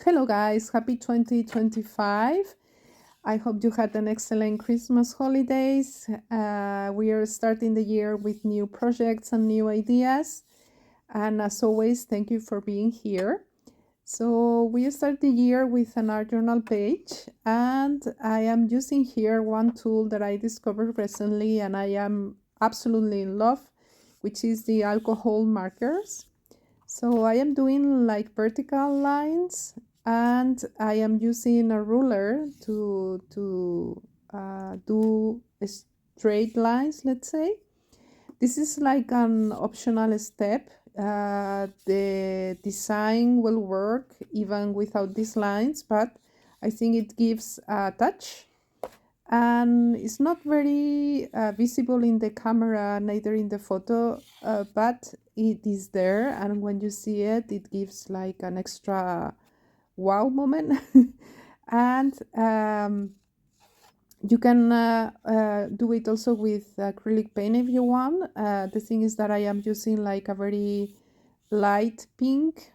Hello guys, happy 2025. I hope you had an excellent Christmas holidays. We are starting the year with new projects and new ideas. And as always, thank you for being here. So we start the year with an art journal page, and I am using here one tool that I discovered recently and I am absolutely in love, which is the alcohol markers. So I am doing like vertical lines, and I am using a ruler to do straight lines, let's say. This is like an optional step. The design will work even without these lines, but I think it gives a touch, and it's not very visible in the camera, neither in the photo, but it is there, and when you see it, it gives like an extra wow moment. And you can do it also with acrylic paint if you want. The thing is that I am using like a very light pink.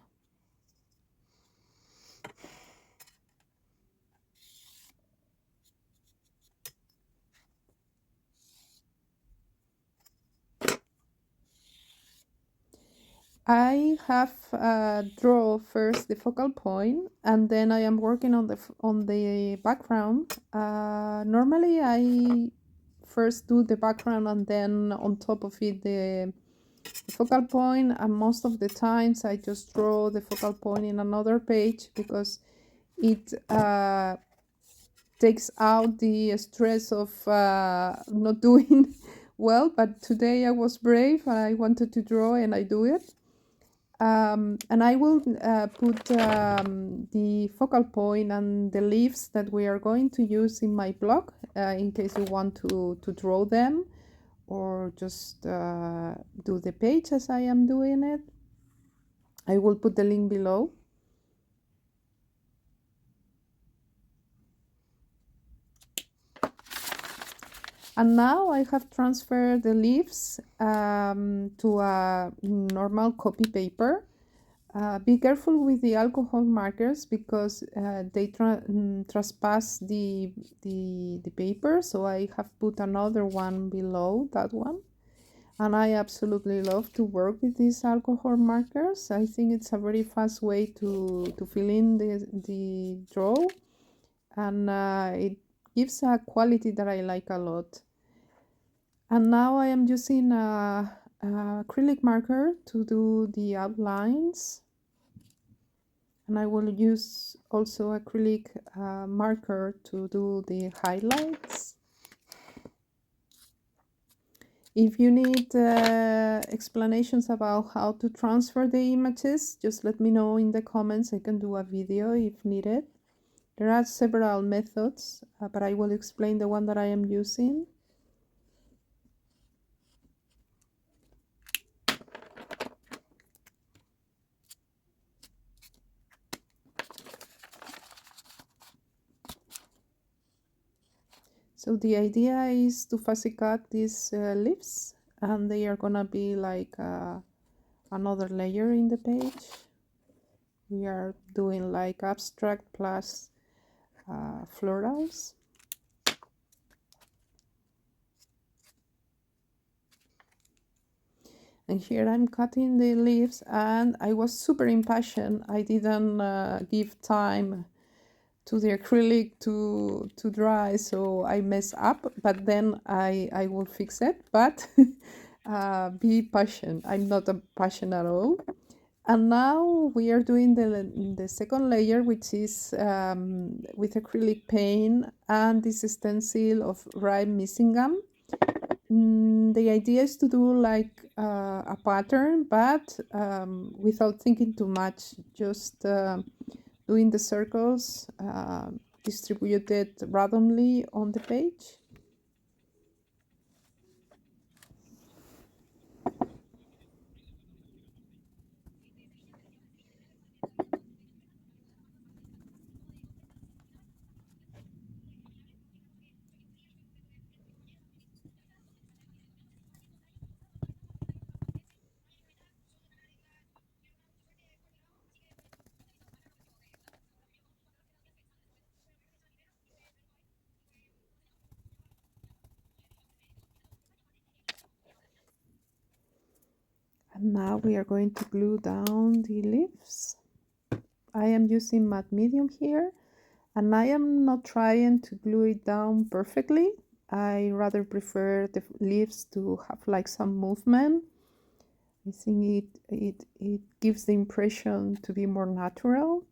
I have draw first the focal point, and then I am working on the background. Normally, I first do the background and then on top of it the focal point. And most of the times, I just draw the focal point in another page because it takes out the stress of not doing well. But today I was brave and I wanted to draw, and I do it. And I will put the focal point and the leaves that we are going to use in my blog in case you want to draw them or just do the page as I am doing it. I will put the link below. And now I have transferred the leaves to a normal copy paper. Be careful with the alcohol markers because they trespass the paper. So I have put another one below that one. And I absolutely love to work with these alcohol markers. I think it's a very fast way to fill in the draw. And it gives a quality that I like a lot. And now I am using a acrylic marker to do the outlines. And I will use also acrylic marker to do the highlights. If you need explanations about how to transfer the images, just let me know in the comments. I can do a video if needed. There are several methods, but I will explain the one that I am using. So the idea is to fussy cut these leaves, and they are gonna be like another layer in the page. We are doing like abstract plus florals. And here I'm cutting the leaves, and I was super impatient. I didn't give time to the acrylic to dry, so I mess up, but then I will fix it. But be patient. I'm not a patient at all. And now we are doing the second layer, which is with acrylic paint and this stencil of Rhyme Missing Gum. The idea is to do like a pattern, but without thinking too much, just doing the circles distributed randomly on the page. And now we are going to glue down the leaves. I am using matte medium here, and I am not trying to glue it down perfectly. I rather prefer the leaves to have like some movement. I think it gives the impression to be more natural.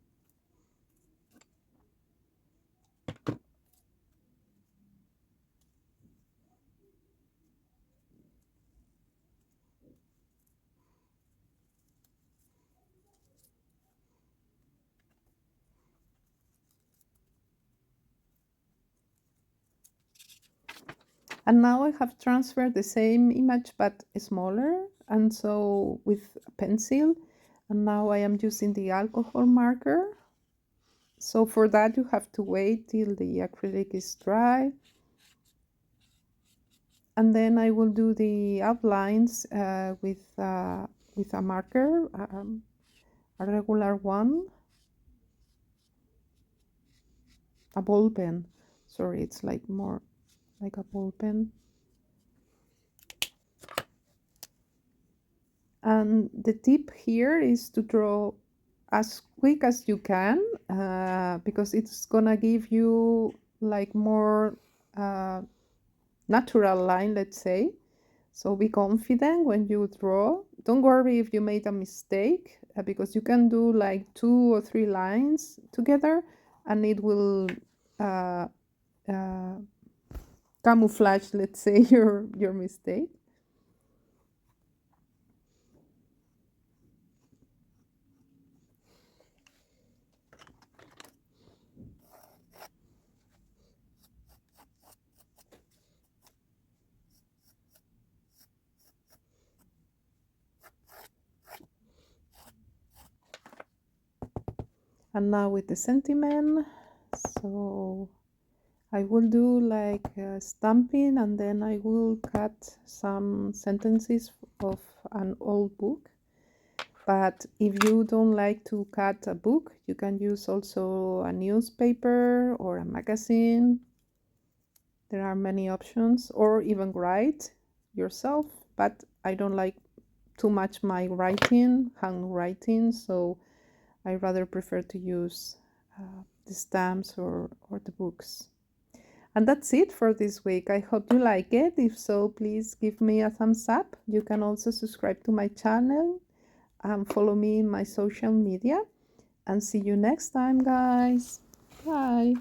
And now I have transferred the same image but smaller, and so with a pencil, and now I am using the alcohol marker. So for that you have to wait till the acrylic is dry, and then I will do the outlines with a marker, a regular one, a ball pen. Sorry, it's like more like a ball pen. And the tip here is to draw as quick as you can, because it's gonna give you like more natural line, let's say. So be confident when you draw. Don't worry if you made a mistake, because you can do like 2 or 3 lines together and it will uh, uh, camouflage, let's say, your mistake. And now with the sentiment, so I will do like stamping, and then I will cut some sentences of an old book. But if you don't like to cut a book, you can use also a newspaper or a magazine. There are many options, or even write yourself. But I don't like too much my handwriting, so I rather prefer to use the stamps or the books. And that's it for this week. I hope you like it. If so, please give me a thumbs up. You can also subscribe to my channel and follow me in my social media. And see you next time, guys. Bye.